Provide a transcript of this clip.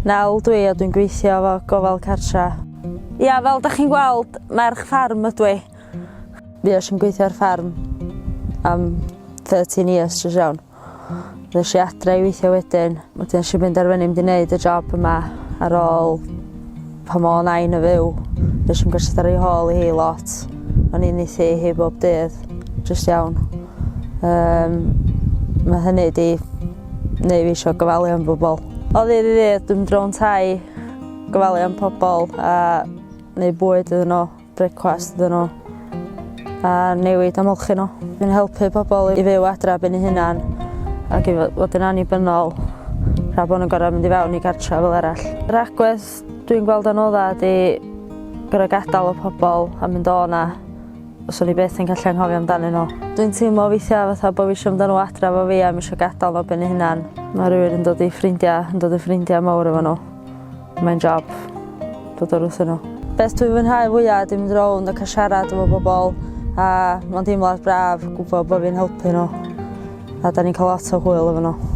Nel dwi a dwi'n gweithio efo gofal cartra. Ia, fel da chi'n gweld, merch ffarm ydw i. Fi eisiau gweithio ar ffarm am 13 years trwy iawn. Nes i adre i weithio wedyn. Wedyn nes i benderfynu mynd i wneud y job yma ar ôl pan o 9 y fyw. Nes i'n gwersydd ar ei hôl i hi lot. O'n i'n eithi hi bob dydd, jyst iawn. Mae hynny di neu fi eisiau gofalu am bobl. O ddydd i ddydd, dwi'n dro'n tai gofalu am pobl a neu bwyd iddyn nhw, brecwast iddyn nhw a newid amolchi nhw. Dwi'n helpu pobl i fyw adra ben eu hunan ac i fod yn annibynnol rhaid bod nhw'n gorfod mynd i fewn i gartra fel arall. Yr agwedd dwi'n gweld anodda di gorfod gadael o pobl a mynd o na os o'n i byth yn gallu anghofio amdanyn nhw. Dwi'n teimlo weithiau fatha bod fi eisiau amdano nhw adra fo fi a mi eisiau gadael nhw ben eu hunan. Mae rhywun yn dod yn ffrindiau mawr efo nhw. Mae'n job dod o'r wrthyn nhw. Beth dwi'n fwynhau fwyaf di mynd rownd a cael siarad efo bobl a mae'n deimlad braf gwybod bod fi'n helpu nhw. A da ni'n cael lot o hwyl efo nhw.